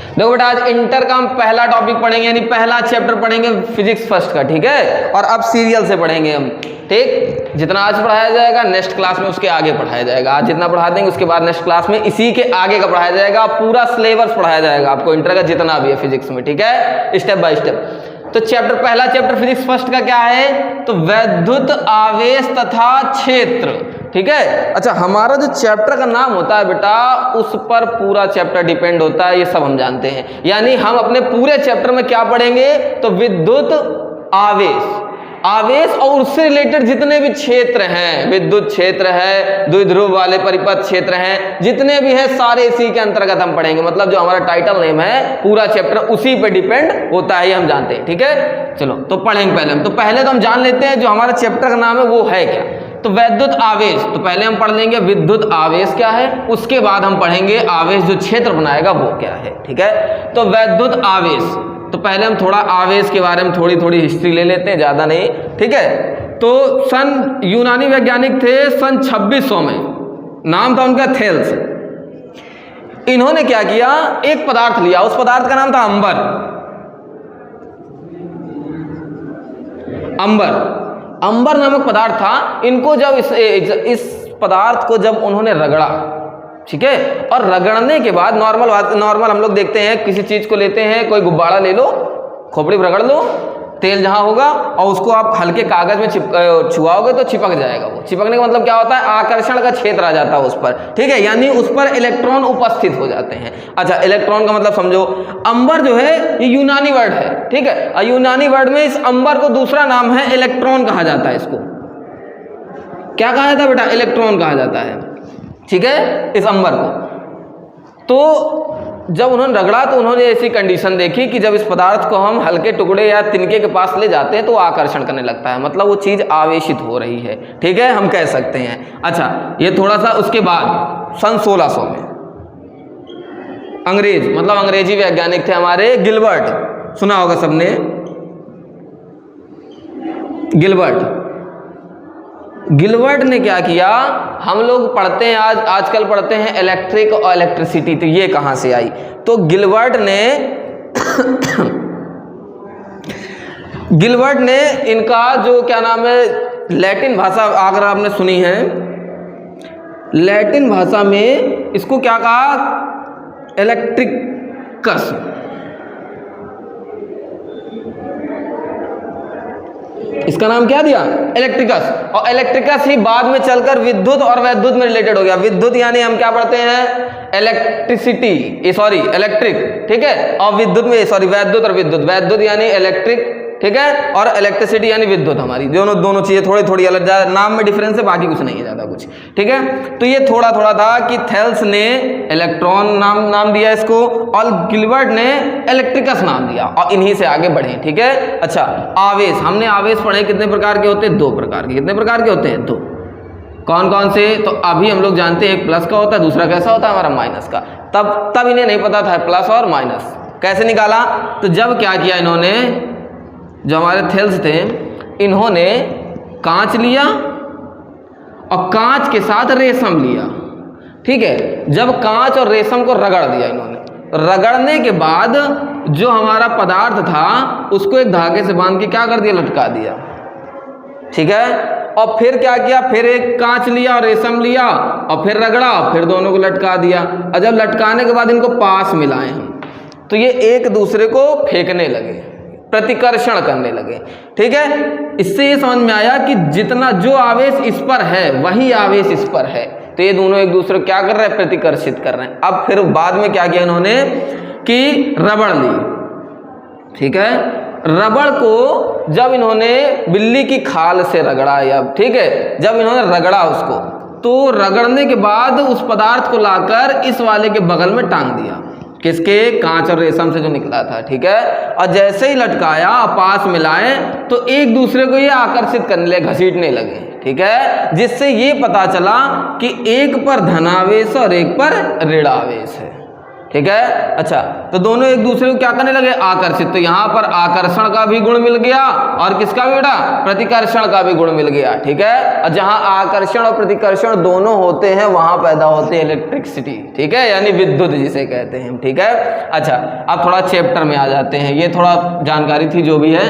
देखो बेटा, आज इंटर का हम पहला टॉपिक पढ़ेंगे, यानी पहला चैप्टर पढ़ेंगे फिजिक्स फर्स्ट का, ठीक है। और अब सीरियल से पढ़ेंगे हम, ठीक। जितना आज पढ़ाया जाएगा नेक्स्ट क्लास में उसके आगे पढ़ाया जाएगा। आज जितना पढ़ा देंगे उसके बाद नेक्स्ट क्लास में इसी के आगे का पढ़ाया जाएगा। पूरा सिलेबस पढ़ाया जाएगा आपको इंटर का जितना भी है फिजिक्स में, ठीक है, स्टेप बाय स्टेप। तो पहला चैप्टर फिजिक्स फर्स्ट का क्या है, तो वैद्युत आवेश तथा क्षेत्र, ठीक है। अच्छा, हमारा जो चैप्टर का नाम होता है बेटा, उस पर पूरा चैप्टर डिपेंड होता है, ये सब हम जानते हैं। यानी हम अपने पूरे चैप्टर में क्या पढ़ेंगे, तो विद्युत आवेश और उससे रिलेटेड जितने भी क्षेत्र हैं, विद्युत क्षेत्र है, द्विध्रुव वाले परिपथ क्षेत्र हैं, जितने भी हैं सारे इसी के अंतर्गत हम पढ़ेंगे। मतलब जो हमारा टाइटल नेम है पूरा चैप्टर उसी पे डिपेंड होता है, ये हम जानते हैं, ठीक है। चलो तो पढ़ेंगे पहले तो हम जान लेते हैं जो हमारा चैप्टर का नाम है वो है क्या। तो वैद्युत आवेश, तो पहले हम पढ़ लेंगे विद्युत आवेश क्या है, उसके बाद हम पढ़ेंगे आवेश जो क्षेत्र बनाएगा वो क्या है, ठीक है। तो वैद्युत आवेश, तो पहले हम थोड़ा आवेश के बारे में थोड़ी हिस्ट्री ले लेते हैं, ज़्यादा नहीं, ठीक है। तो यूनानी वैज्ञानिक थे सन 2600 में, नाम था उनका थेल्स। इन्होंने क्या किया, एक पदार्थ लिया, उस पदार्थ का नाम था अंबर नामक पदार्थ था। इनको जब इस पदार्थ को जब उन्होंने रगड़ा, ठीक है, और रगड़ने के बाद नॉर्मल हम लोग देखते हैं, किसी चीज को लेते हैं, कोई गुब्बारा ले लो, खोपड़ी पर रगड़ लो, तेल जहां होगा, और उसको आप हल्के कागज में छुआओगे तो चिपक जाएगा। वो चिपकने का मतलब क्या होता है, आकर्षण का क्षेत्र आ जाता है उस पर, ठीक है, यानी उस पर इलेक्ट्रॉन उपस्थित हो जाते हैं। अच्छा, इलेक्ट्रॉन का मतलब समझो, अंबर जो है ये यूनानी वर्ड है, ठीक है, और यूनानी वर्ड में इस अंबर को दूसरा नाम है इलेक्ट्रॉन कहा जाता है। इसको क्या कहा जाता है बेटा, इलेक्ट्रॉन कहा जाता है, ठीक है, इस अंबर को। तो जब उन्होंने रगड़ा तो उन्होंने ऐसी कंडीशन देखी कि जब इस पदार्थ को हम हल्के टुकड़े या तिनके के पास ले जाते हैं तो वो आकर्षण करने लगता है, मतलब वो चीज़ आवेशित हो रही है, ठीक है, हम कह सकते हैं। अच्छा, ये थोड़ा सा उसके बाद सन 1600 में अंग्रेजी वैज्ञानिक थे हमारे गिलबर्ट, सुना होगा सबने, गिलबर्ट ने क्या किया, हम लोग पढ़ते हैं आजकल पढ़ते हैं इलेक्ट्रिक और इलेक्ट्रिसिटी, तो ये कहाँ से आई। तो गिलबर्ट ने इनका जो क्या नाम है, लैटिन भाषा अगर आपने सुनी है, लैटिन भाषा में इसको क्या कहा, इलेक्ट्रिकस। इसका नाम क्या दिया, इलेक्ट्रिकस। और इलेक्ट्रिकस ही बाद में चलकर विद्युत और वैद्युत में रिलेटेड हो गया। विद्युत यानी हम क्या पढ़ते हैं, इलेक्ट्रिक, ठीक है, और विद्युत में वैद्युत और वैद्युत यानी इलेक्ट्रिक, ठीक है, और इलेक्ट्रिसिटी यानी विद्युत। हमारी दोनों चीजें थोड़ी अलग, नाम में डिफरेंस है, बाकी कुछ नहीं है ज्यादा कुछ, ठीक है। तो ये थोड़ा था कि थेल्स ने इलेक्ट्रॉन नाम दिया इसको, और गिलबर्ट ने इलेक्ट्रिकस नाम दिया, और इन्हीं से आगे बढ़े, ठीक है। अच्छा, आवेश, हमने आवेश पढ़े कितने प्रकार के होते हैं, 2 प्रकार के। कितने प्रकार के होते हैं, 2। कौन कौन से, तो अभी हम लोग जानते हैं, एक प्लस का होता है, दूसरा कैसा होता है हमारा, माइनस का। तब इन्हें नहीं पता था प्लस और माइनस कैसे निकाला। तो जब क्या किया इन्होंने, जो हमारे थेल्स थे, इन्होंने कांच लिया और कांच के साथ रेशम लिया, ठीक है। जब कांच और रेशम को रगड़ दिया इन्होंने, रगड़ने के बाद जो हमारा पदार्थ था उसको एक धागे से बांध के क्या कर दिया, लटका दिया, ठीक है। और फिर क्या किया, फिर एक कांच लिया और रेशम लिया और फिर रगड़ा, फिर दोनों को लटका दिया। और जब लटकाने के बाद इनको पास मिलाए हम, तो ये एक दूसरे को फेंकने लगे, प्रतिकर्षण करने लगे, ठीक है। इससे ये समझ में आया कि जितना जो आवेश इस पर है वही आवेश इस पर है, तो ये दोनों एक दूसरे को क्या कर रहे हैं, प्रतिकर्षित कर रहे हैं। अब फिर बाद में क्या किया इन्होंने कि रबड़ ली, ठीक है। रबड़ को जब इन्होंने बिल्ली की खाल से रगड़ा, या ठीक है, जब इन्होंने रगड़ा उसको, तो रगड़ने के बाद उस पदार्थ को लाकर इस वाले के बगल में टांग दिया, किसके, कांच और रेशम से जो निकला था, ठीक है। और जैसे ही लटकाया, पास मिलाए, तो एक दूसरे को ये आकर्षित करने लगे, घसीटने लगे, ठीक है। जिससे ये पता चला कि एक पर धनावेश और एक पर ऋणावेश है, ठीक है। अच्छा, तो दोनों एक दूसरे को क्या करने लगे, आकर्षित। तो यहाँ पर आकर्षण का भी गुण मिल गया और किसका भी बेटा, प्रतिकर्षण का भी गुण मिल गया। ठीक है, और जहाँ आकर्षण और प्रतिकर्षण दोनों होते हैं वहां पैदा होती है इलेक्ट्रिसिटी। ठीक है, यानी विद्युत जिसे कहते हैं। ठीक है। अच्छा, अब थोड़ा चैप्टर में आ जाते हैं। ये थोड़ा जानकारी थी जो भी है।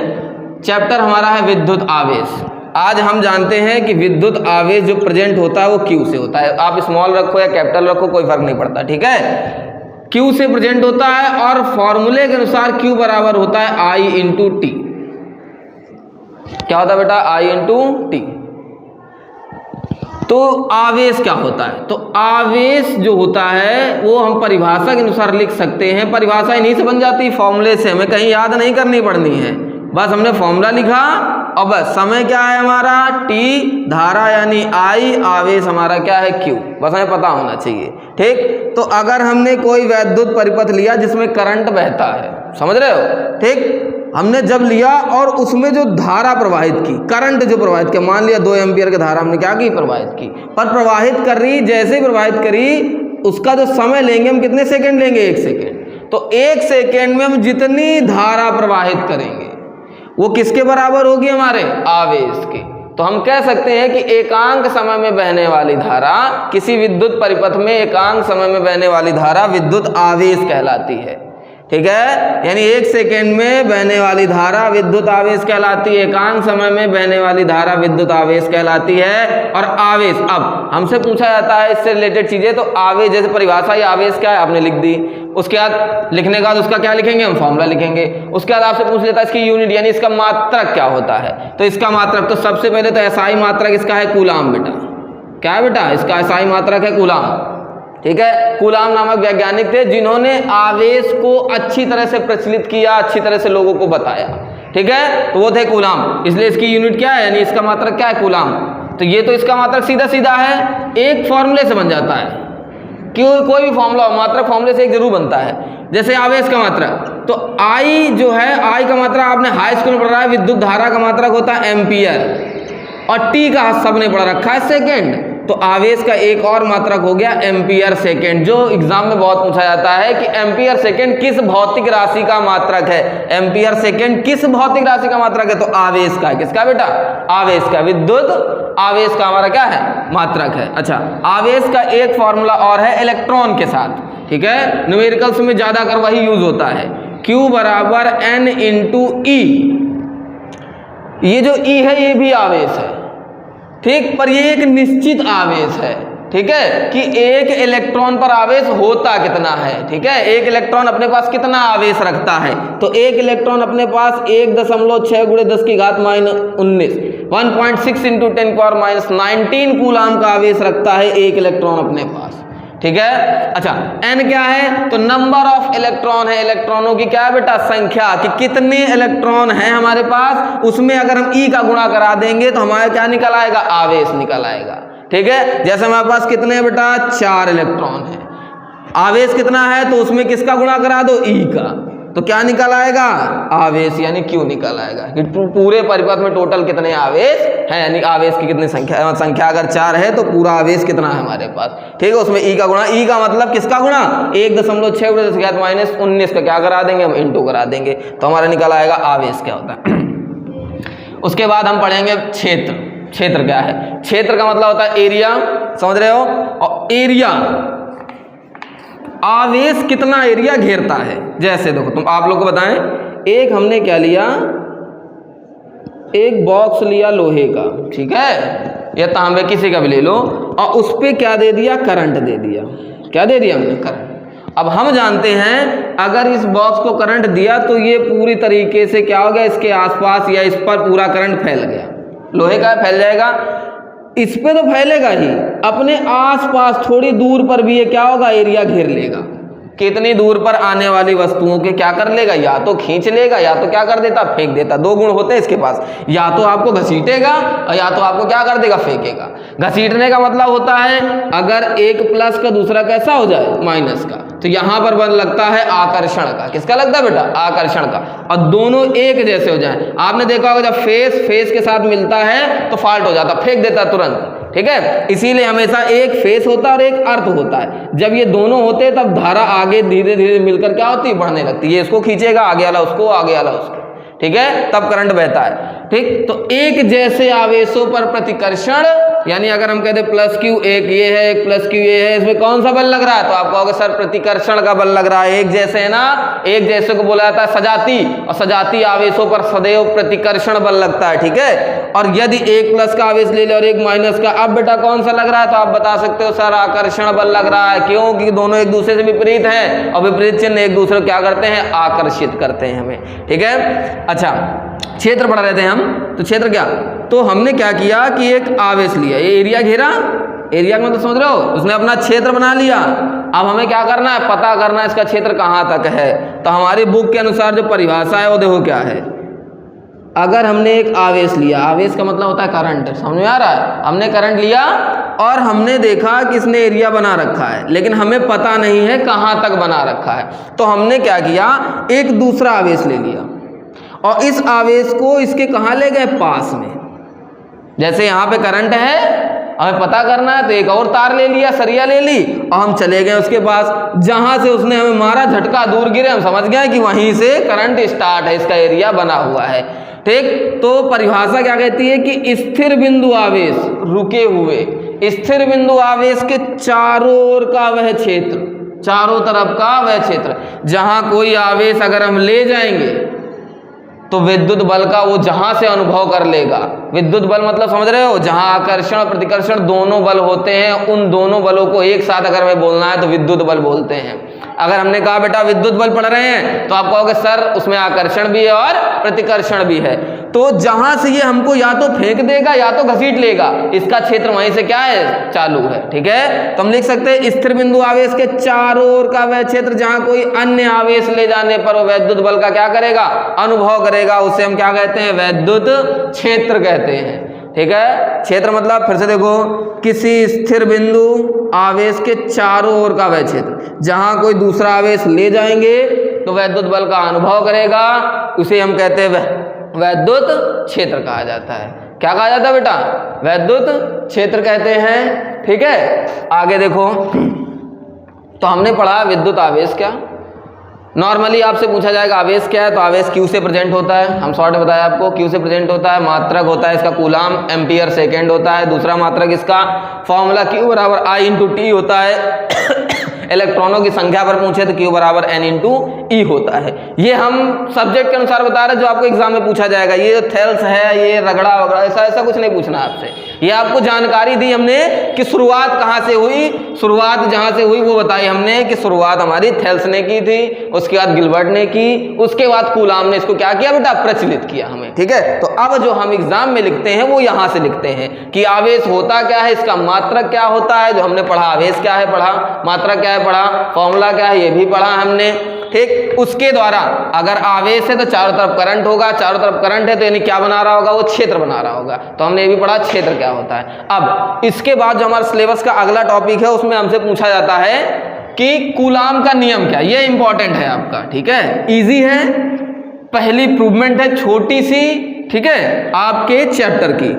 चैप्टर हमारा है विद्युत आवेश। आज हम जानते हैं कि विद्युत आवेश जो प्रेजेंट होता है वो क्यू से होता है। आप स्मॉल रखो या कैपिटल रखो कोई फर्क नहीं पड़ता। ठीक है, Q से प्रेजेंट होता है और फॉर्मूले के अनुसार Q बराबर होता है I इंटू टी। क्या होता है बेटा, I इंटू टी। तो आवेश क्या होता है, तो आवेश जो होता है वो हम परिभाषा के अनुसार लिख सकते हैं। परिभाषा इन्हीं से बन जाती है, फॉर्मूले से, हमें कहीं याद नहीं करनी पड़नी है। बस हमने फॉर्मूला लिखा और बस समय क्या है हमारा T, धारा यानी I, आवेश हमारा क्या है Q, बस हमें पता होना चाहिए। ठीक, तो अगर हमने कोई वैद्युत परिपथ लिया जिसमें करंट बहता है, समझ रहे हो, ठीक, हमने जब लिया और उसमें जो धारा प्रवाहित की, करंट जो प्रवाहित किया, मान लिया 2 एम्पियर की धारा हमने क्या की, प्रवाहित की, पर प्रवाहित कर रही, जैसे ही प्रवाहित करी उसका जो समय लेंगे हम कितने सेकेंड लेंगे, 1 सेकेंड। तो 1 सेकेंड में हम जितनी धारा प्रवाहित करेंगे वो किसके बराबर होगी, हमारे आवेश के। तो हम कह सकते हैं कि एकांक समय में बहने वाली धारा, किसी विद्युत परिपथ में एकांक समय में बहने वाली धारा विद्युत आवेश कहलाती है। ठीक है, यानी 1 सेकेंड में बहने वाली धारा विद्युत आवेश कहलाती है, एकांक समय में बहने वाली धारा विद्युत आवेश कहलाती है। और आवेश, अब हमसे पूछा जाता है इससे रिलेटेड चीजें, तो आवेश जैसे परिभाषा, ये आवेश क्या है आपने लिख दी, उसके बाद लिखने के बाद उसका क्या लिखेंगे, हम फॉर्मूला लिखेंगे। उसके बाद आपसे पूछ लेता है इसकी यूनिट यानी इसका मात्रक क्या होता है। तो इसका मात्रक, तो सबसे पहले तो एसआई मात्रक इसका है कूलाम बेटा। क्या है बेटा, इसका एसआई मात्रक है कूलाम। ठीक है, कूलाम नामक वैज्ञानिक थे जिन्होंने आवेश को अच्छी तरह से प्रचलित किया, अच्छी तरह से लोगों को बताया। ठीक है, तो वो थे कूलाम, इसलिए इसकी यूनिट क्या है, यानी इसका मात्रक क्या है, कूलाम। तो ये तो इसका मात्रक सीधा सीधा है, एक फॉर्मूले से बन जाता है। क्यों, कोई भी फॉर्मूला हो, मात्रक फॉर्मूले से एक जरूर बनता है। जैसे आवेश का मात्रक, तो I जो है, I का मात्रक आपने हाई स्कूल में पढ़ा है, विद्युत धारा का मात्रक होता है एम्पियर, और T का सबने पढ़ा रखा है सेकेंड। तो आवेश का एक और मात्रक हो गया एम्पियर सेकेंड, जो एग्जाम में बहुत पूछा जाता है कि एम्पियर सेकेंड किस भौतिक राशि का मात्रक है, एम्पियर सेकेंड किस भौतिक राशि का मात्रक है, तो आवेश का। किसका बेटा, आवेश का, विद्युत आवेश का हमारा क्या है, मात्रक है। अच्छा, आवेश का एक फॉर्मूला और है इलेक्ट्रॉन के साथ। ठीक है, न्यूमेरिकल्स में ज्यादा कर वही यूज होता है, Q बराबर N इंटू E। ये जो E है ये भी आवेश है, ठीक, पर ये एक निश्चित आवेश है। ठीक है, कि एक इलेक्ट्रॉन पर आवेश होता कितना है। ठीक है, एक इलेक्ट्रॉन अपने पास कितना आवेश रखता है, तो एक इलेक्ट्रॉन अपने पास 1.6 गुणे 10 की घात -19 1.6 इंटू 10⁻⁻19 कूलाम का आवेश रखता है एक इलेक्ट्रॉन अपने पास। ठीक है। अच्छा, n क्या है, तो नंबर ऑफ इलेक्ट्रॉन है, इलेक्ट्रॉनों की क्या है बेटा, संख्या, कि कितने इलेक्ट्रॉन हैं हमारे पास, उसमें अगर हम E का गुणा करा देंगे तो हमारा क्या निकल आएगा, आवेश निकल आएगा। ठीक है, जैसे हमारे पास कितने हैं बेटा, 4 इलेक्ट्रॉन है, आवेश कितना है, तो उसमें किसका गुणा करा दो, E का, तो क्या निकल आएगा, आवेश यानी Q निकल आएगा। कि पूरे परिपथ में टोटल कितने आवेश हैं, यानी आवेश की कितनी संख्या अगर 4 है तो पूरा आवेश कितना है हमारे पास। ठीक है, उसमें E का गुणा, E का मतलब किसका गुणा, 1.6 गुणे 10 की घात -19 का क्या करा देंगे, हम इंटू करा देंगे, तो हमारा निकल आएगा आवेश क्या होता है। उसके बाद हम पढ़ेंगे क्षेत्र। क्षेत्र क्या है, क्षेत्र का मतलब होता है एरिया, समझ रहे हो, और एरिया, आवेश कितना एरिया घेरता है। जैसे देखो, तुम आप लोग को बताएं, एक हमने क्या लिया, एक बॉक्स लिया लोहे का, ठीक है, या तांबे किसी का भी ले लो, और उस पर क्या दे दिया, करंट दे दिया। क्या दे दिया हमने, करंट। अब हम जानते हैं अगर इस बॉक्स को करंट दिया तो ये पूरी तरीके से क्या हो गया, इसके आसपास या इस पर पूरा करंट फैल गया, लोहे का फैल जाएगा, इस पे तो फैलेगा ही, अपने आसपास थोड़ी दूर पर भी ये क्या होगा, एरिया घेर लेगा। कितनी दूर पर आने वाली वस्तुओं के क्या कर लेगा, या तो खींच लेगा, या तो क्या कर देता, फेंक देता। 2 गुण होते हैं इसके पास, या तो आपको घसीटेगा और या तो आपको क्या कर देगा, फेंकेगा। घसीटने का मतलब होता है अगर एक प्लस का दूसरा कैसा हो जाए, माइनस का, तो यहां पर बन लगता है आकर्षण का। किसका लगता है बेटा, आकर्षण का, और दोनों एक जैसे हो जाए। आपने देखा होगा जब फेस के साथ मिलता है तो फाल्ट हो जाता, फेंक देता तुरंत। ठीक है। इसीलिए हमेशा एक फेस होता है और एक अर्थ होता है। जब ये दोनों होते हैं तब धारा आगे धीरे धीरे मिलकर क्या होती है, बढ़ने लगती है। ये इसको खींचेगा, आगे वाला उसको, आगे वाला उसको, ठीक है, तब करंट बहता है। ठीक, तो एक जैसे आवेशों पर प्रतिकर्षण, यानी अगर हम कहते प्लस क्यू एक ये है, एक प्लस क्यू ये है, इसमें कौन सा बल लग रहा है, तो आप कहोगे सर प्रतिकर्षण का बल लग रहा है। एक जैसे है ना, एक जैसे को बोला जाता है सजाती, और सजाती आवेशों पर सदैव प्रतिकर्षण बल लगता है, ठीक है। और यदि एक प्लस का आवेश ले ले और एक माइनस का, अब बेटा कौन सा लग रहा है, तो आप बता सकते हो सर आकर्षण बल लग रहा है। क्यों? क्योंकि दोनों एक दूसरे से विपरीत हैं, और विपरीत चिन्ह एक दूसरे को क्या करते हैं, आकर्षित करते हैं हमें, ठीक है। अच्छा, क्षेत्र पढ़ा रहे थे हम, तो क्षेत्र क्या, तो हमने क्या किया कि एक आवेश लिया, ये एरिया घेरा, एरिया का मतलब समझ रहे हो, उसने अपना क्षेत्र बना लिया। अब हमें क्या करना है, पता करना है इसका क्षेत्र कहाँ तक है। तो हमारी बुक के अनुसार जो परिभाषा है वो देखो क्या है। अगर हमने एक आवेश लिया, आवेश का मतलब होता है करंट, समझ में आ रहा है, हमने करंट लिया और हमने देखा कि इसने एरिया बना रखा है, लेकिन हमें पता नहीं है कहाँ तक बना रखा है। तो हमने क्या किया, एक दूसरा आवेश ले लिया और इस आवेश को इसके कहाँ ले गए, पास में। जैसे यहाँ पे करंट है, हमें पता करना है, तो एक और तार ले लिया, सरिया ले ली, और हम चले गए उसके पास, जहाँ से उसने हमें मारा झटका, दूर गिरे, हम समझ गए कि वहीं से करंट स्टार्ट है, इसका एरिया बना हुआ है। ठीक, तो परिभाषा क्या कहती है कि स्थिर बिंदु आवेश, रुके हुए स्थिर बिंदु आवेश के चारों ओर का वह क्षेत्र, चारों तरफ का वह क्षेत्र, जहां कोई आवेश अगर हम ले जाएंगे तो विद्युत बल का वो जहां से अनुभव कर लेगा। विद्युत बल मतलब समझ रहे हो, जहां आकर्षण और प्रतिकर्षण दोनों बल होते हैं, उन दोनों बलों को एक साथ अगर हमें बोलना है तो विद्युत बल बोलते हैं। अगर हमने कहा बेटा विद्युत बल पढ़ रहे हैं, तो आप कहोगे सर उसमें आकर्षण भी है और प्रतिकर्षण भी है। तो जहां से ये हमको या तो फेंक देगा या तो घसीट लेगा, इसका क्षेत्र वहीं से क्या है, चालू है। ठीक है, तो हम लिख सकते हैं स्थिर बिंदु आवेश के चारों ओर का वह क्षेत्र जहां कोई अन्य आवेश ले जाने पर वो विद्युत बल का क्या करेगा, अनुभव करेगा, उसे हम क्या कहते हैं, विद्युत क्षेत्र कहते हैं। ठीक है, क्षेत्र मतलब फिर से देखो, किसी स्थिर बिंदु आवेश के चारों ओर का वह क्षेत्र जहां कोई दूसरा आवेश ले जाएंगे तो विद्युत बल का अनुभव करेगा, उसे हम कहते हैं विद्युत क्षेत्र कहा जाता है। क्या कहा जाता है बेटा, विद्युत क्षेत्र कहते हैं। ठीक है, आगे देखो, तो हमने पढ़ा विद्युत आवेश क्या, नॉर्मली आपसे पूछा जाएगा आवेश क्या है, तो आवेश क्यू से प्रेजेंट होता है, हम शॉर्ट में बताया आपको, क्यू से प्रेजेंट होता है, मात्रक होता है इसका कूलाम, एम्पियर सेकेंड होता है, दूसरा मात्रक इसका फॉर्मूला क्यू बराबर आई इंटू टी होता है। इलेक्ट्रॉनों की संख्या पर पूछे तो क्यू बराबर एन इंटू ई होता है। ये हम सब्जेक्ट के अनुसार बता रहे हैं, जो आपको एग्जाम में पूछा जाएगा। ये जो थेल्स है, ये रगड़ा वगड़ा, ऐसा कुछ नहीं पूछना आपसे। ये आपको जानकारी दी हमने कि शुरुआत कहाँ से हुई, शुरुआत जहाँ से हुई वो बताई हमने कि शुरुआत हमारी थेल्स ने की थी, उसके बाद गिलबर्ट ने की, उसके बाद कूलाम ने इसको क्या किया बेटा, प्रचलित किया हमें। ठीक है, तो अब जो हम एग्जाम में लिखते हैं वो यहाँ से लिखते हैं कि आवेश होता क्या है, इसका मात्रक क्या होता है, जो हमने पढ़ा, आवेश क्या है पढ़ा, मात्रक क्या है पढ़ा, फॉर्मूला क्या है ये भी पढ़ा हमने। ठीक, उसके द्वारा अगर आवेश है तो चारों तरफ करंट होगा, चारों तरफ करंट है तो यानी क्या बना रहा होगा, वो क्षेत्र बना रहा होगा। तो हमने ये भी पढ़ा क्षेत्र क्या होता है। अब इसके बाद जो हमारा सिलेबस का अगला टॉपिक है उसमें हमसे पूछा जाता है कि कूलाम का नियम क्या, ये इंपॉर्टेंट है आपका। ठीक है, इजी है, पहली प्रूवमेंट है छोटी सी, ठीक है, आपके चैप्टर की,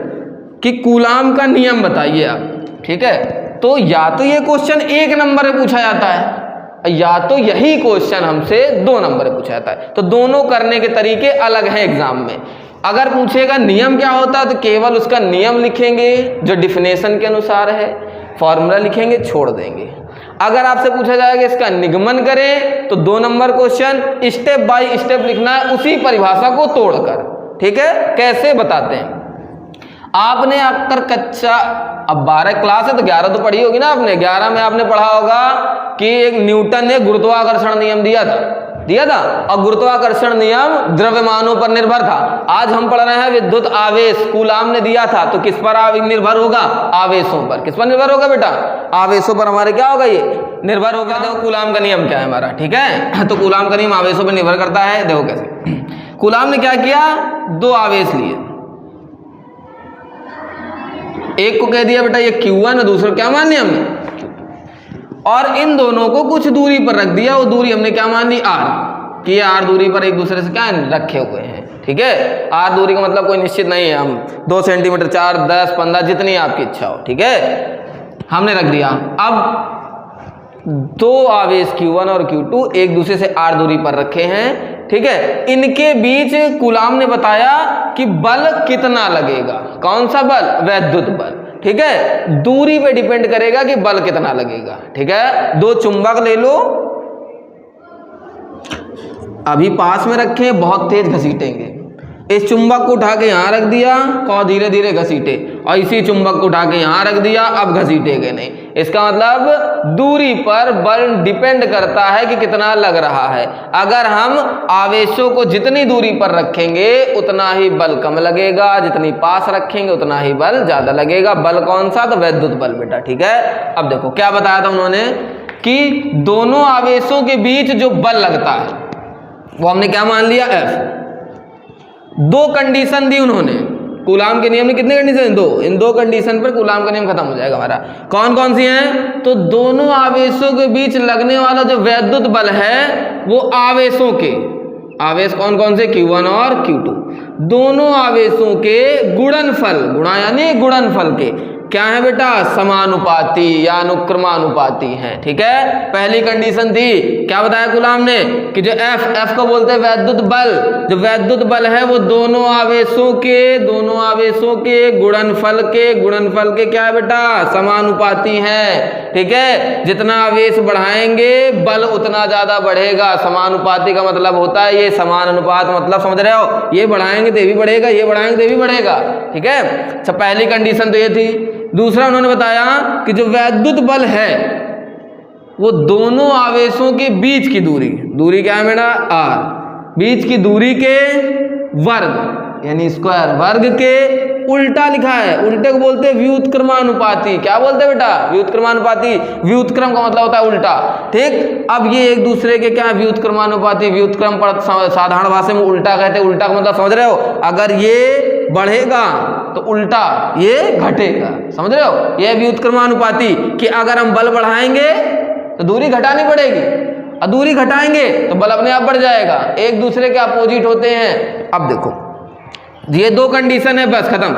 कि कूलाम का नियम बताइए आप। ठीक है, तो या तो ये क्वेश्चन 1 नंबर में पूछा जाता है, या तो यही क्वेश्चन हमसे 2 नंबर में पूछा जाता है। तो दोनों करने के तरीके अलग हैं एग्जाम में। अगर पूछेगा नियम क्या होता है तो केवल उसका नियम लिखेंगे जो डिफिनेशन के अनुसार है, फॉर्मूला लिखेंगे, छोड़ देंगे। अगर आपसे पूछा जाएगा इसका निगमन करें तो 2 number question, step by step लिखना है उसी परिभाषा को तोड़कर। ठीक है, कैसे बताते हैं, आपने अक्सर कक्षा, अब 12 क्लास है तो 11 तो पढ़ी होगी ना आपने, 11 में आपने पढ़ा होगा कि एक न्यूटन ने गुरुत्वाकर्षण नियम दिया था, और गुरुत्वाकर्षण नियम द्रव्यमानों पर निर्भर था। आज हम पढ़ रहे हैं विद्युत आवेश, कूलाम ने दिया था, तो किस पर निर्भर होगा, आवेशों पर। किस पर निर्भर होगा बेटा, आवेशों पर हमारे क्या होगा, ये निर्भर होगा। देखो कूलाम का नियम क्या है हमारा, ठीक है, तो कूलाम का नियम आवेशों पर निर्भर करता है। देखो कैसे, कूलाम ने क्या किया, 2 आवेश लिए, एक को कह दिया बेटा ये Q1 और दूसरा क्या मान लिया हमने, और इन दोनों को कुछ दूरी पर रख दिया, वो दूरी हमने क्या मान ली, R, कि ये R दूरी पर एक दूसरे से क्या रखे हुए हैं। ठीक है। r दूरी का मतलब कोई निश्चित नहीं है, हम 2 सेंटीमीटर, 4, 10, 15 जितनी आपकी इच्छा हो, ठीक है। हमने रख दिया। अब दो आवेश Q1 और Q2 एक दूसरे से r दूरी पर रखे हैं, ठीक है। इनके बीच कूलाम ने बताया कि बल कितना लगेगा। कौन सा बल? वैद्युत बल, ठीक है। दूरी पे डिपेंड करेगा कि बल कितना लगेगा, ठीक है। दो चुंबक ले लो, अभी पास में रखे, बहुत तेज घसीटेंगे। इस चुंबक को उठा के यहाँ रख दिया और धीरे धीरे घसीटे, और इसी चुंबक को उठा के यहाँ रख दिया, अब घसीटेगे नहीं। इसका मतलब दूरी पर बल डिपेंड करता है कि कितना लग रहा है। अगर हम आवेशों को जितनी दूरी पर रखेंगे उतना ही बल कम लगेगा, जितनी पास रखेंगे उतना ही बल ज्यादा लगेगा। बल कौन सा? तो वैद्युत बल बेटा, ठीक है। अब देखो क्या बताया था उन्होंने कि दोनों आवेशों के बीच जो बल लगता है वो हमने क्या मान लिया? F। दो कंडीशन दी उन्होंने। कूलाम के नियम ने कितने कंडीशन? 2। इन 2 कंडीशन पर कूलाम का नियम खत्म हो जाएगा हमारा। कौन कौन सी हैं? तो दोनों आवेशों के बीच लगने वाला जो वैद्युत बल है वो आवेशों के, आवेश कौन कौन से? Q1 और Q2, दोनों आवेशों के गुणनफल, गुणा यानी गुणनफल के क्या है बेटा? समानुपाती या अनुक्रमानुपाती है, ठीक है। पहली कंडीशन थी, क्या बताया कूलाम ने? कि जो F को बोलते हैं वैद्युत बल, जो वैद्युत बल है वो दोनों आवेशों के गुणनफल के क्या है बेटा? समानुपाती है, ठीक है। जितना आवेश बढ़ाएंगे बल उतना ज्यादा बढ़ेगा। समानुपाती का मतलब होता है ये समान अनुपात, मतलब समझ रहे हो? ये बढ़ाएंगे तो ये भी बढ़ेगा, ये बढ़ाएंगे तो ये भी बढ़ेगा, ठीक है। अच्छा, पहली कंडीशन तो ये थी। दूसरा उन्होंने बताया कि जो वैद्युत बल है वो दोनों आवेशों के बीच की दूरी क्या है बेटा? r, बीच की दूरी के वर्ग यानी स्क्वायर, वर्ग के उल्टा लिखा है। उल्टे को बोलते हैं व्युत्क्रमानुपाती। क्या बोलते हैं बेटा? व्युत्क्रमानुपाती। व्युत्क्रम का मतलब होता है उल्टा, ठीक। अब ये एक दूसरे के क्या है? व्युत्क्रमानुपाती। व्युत्क्रम पर साधारण भाषा में उल्टा कहते हैं। उल्टा का मतलब समझ रहे हो? अगर ये बढ़ेगा तो उल्टा ये घटेगा, समझ रहे हो? ये व्युत्क्रमानुपाती कि अगर हम बल बढ़ाएंगे तो दूरी घटानी पड़ेगी, और दूरी घटाएंगे तो बल अपने आप बढ़ जाएगा। एक दूसरे के अपोजिट होते हैं। अब देखो ये 2 कंडीशन है, बस खत्म।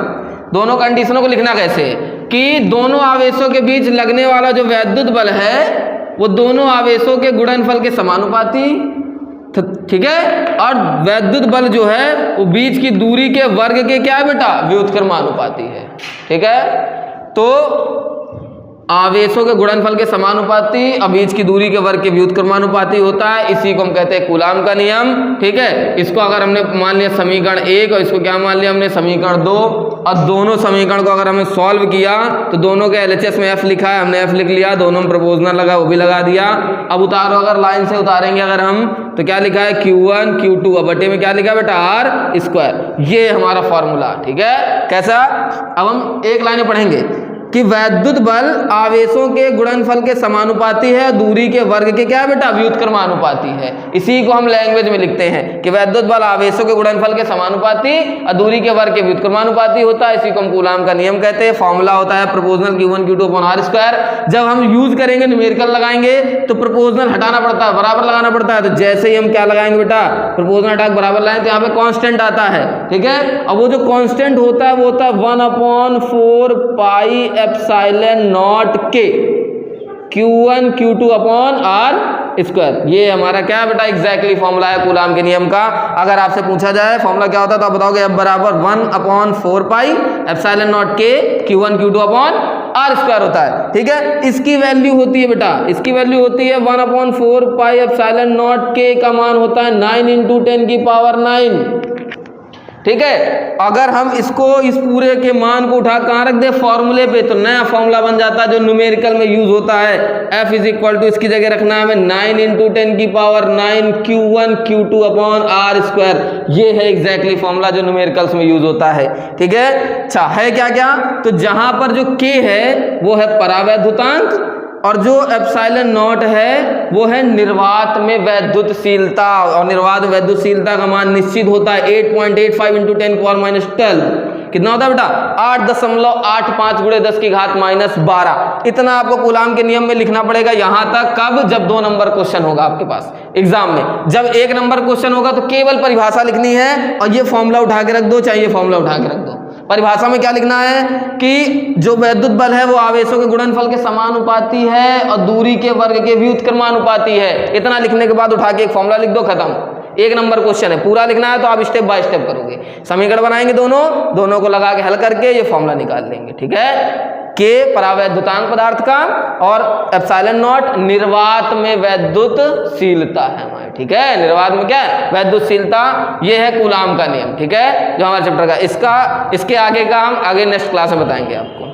दोनों कंडीशनों को लिखना कैसे? कि दोनों आवेशों के बीच लगने वाला जो वैद्युत बल है वो दोनों आवेशों के गुणनफल के समानुपाती, ठीक है। और वैद्युत बल जो है वो बीच की दूरी के वर्ग के क्या है बेटा? व्युत्क्रमानुपाती है, ठीक है। तो आवेशों के गुणनफल के समानुपाती और बीच की दूरी के वर्ग के व्युत्क्रमानुपाती होता है। इसी को हम कहते हैं कूलाम का नियम, ठीक है। इसको अगर हमने मान लिया समीकरण 1 और इसको क्या मान लिया हमने? समीकरण 2। और दोनों समीकरण को अगर हमने सॉल्व किया तो दोनों के LHS में F लिखा है, हमने F लिख लिया। दोनों में प्रोपोर्शनल लगा, वो भी लगा दिया। अब उतारो, अगर लाइन से उतारेंगे अगर हम तो क्या लिखा है? Q1 Q2 और बटे में क्या लिखा है बेटा? R square. ये हमारा फॉर्मूला, ठीक है। कैसा? अब हम एक लाइन में पढ़ेंगे कि वैद्युत बल आवेशों के गुणनफल के समानुपाती है, दूरी के वर्ग के क्या है बेटा? व्युत्क्रमानुपाती है। इसी को हम लैंग्वेज में लिखते हैं कि वैद्युत बल आवेशों के गुणनफल के समानुपाती और दूरी के वर्ग के व्युत्क्रमानुपाती होता है। इसी को हम कूलाम का नियम कहते हैं। फॉर्मूला होता है proportional Q1 Q2 upon R square. जब हम यूज करेंगे न्यूमेरिकल लगाएंगे तो प्रोपोर्शनल हटाना पड़ता है, बराबर लगाना पड़ता है। तो जैसे ही हम क्या लगाएंगे बेटा? प्रोपोर्शनल हटा के बराबर लगाएंगे तो यहाँ पे कांस्टेंट आता है, ठीक है। अब वो जो कांस्टेंट होता है वो होता है 1/4 पाई एप्सिलॉन नॉट के Q1 Q2 upon R square. ये हमारा क्या बेटा? एग्जैक्टली फॉर्मूला है कूलाम के नियम का। अगर आपसे पूछा जाए फॉर्मूला क्या होता है तो आप बताओगे F बराबर 1/4 पाई एप्सिलॉन नॉट के Q1 Q2 upon R square होता है, ठीक है। इसकी वैल्यू होती है बेटा, इसकी वैल्यू होती है 1/4 पाई एप्सिलॉन नॉट के का मान होता है 9 × 10⁹, ठीक है। अगर हम इसको इस पूरे के मान को उठा कहाँ रख दे? फॉर्मूले पे, तो नया फॉर्मूला बन जाता है जो न्यूमेरिकल में यूज होता है। F इज इक्वल टू, इसकी जगह रखना है हमें 9 × 10⁹ Q1 Q2 upon R square. ये है एग्जैक्टली फॉर्मूला जो न्यूमेरिकल्स में यूज होता है, ठीक है। अच्छा है क्या क्या? तो जहां पर जो K है वो है परावैद्युतांक और जो एप्सिलॉन नॉट है वो है निर्वात में वैद्युतशीलता, और निर्वात वैद्युतशीलता का मान निश्चित होता है 8.85 × 10⁻12, कितना होता है बेटा 8.85 गुणे 10 की घात -12। इतना आपको कूलाम के नियम में लिखना पड़ेगा यहां तक। कब? जब 2 नंबर क्वेश्चन होगा आपके पास एग्जाम में। जब 1 नंबर क्वेश्चन होगा तो केवल परिभाषा लिखनी है और ये फॉर्मूला उठा के रख दो, चाहे ये फॉर्मूला उठा के रख दो। परिभाषा में क्या लिखना है कि जो वैद्युत बल है वो आवेशों के गुणनफल के समानुपाती है और दूरी के वर्ग के व्युत्क्रमानुपाती है। इतना लिखने के बाद उठा के एक फॉर्मूला लिख दो, खत्म। 1 नंबर क्वेश्चन है, पूरा लिखना है तो आप स्टेप बाय स्टेप करोगे। समीकरण बनाएंगे दोनों को लगा के हल करके ये फॉर्मूला निकाल लेंगे। ठीक है, के परावैद्युतांक पदार्थ का और एप्सिलॉन नॉट निर्वात में वैद्युतशीलता है हमारे। ठीक है, निर्वात में क्या है? वैद्युतशीलता। ये है कूलाम का नियम। ठीक है, जो हमारे चैप्टर का इसके आगे का हम आगे नेक्स्ट क्लास में बताएंगे आपको।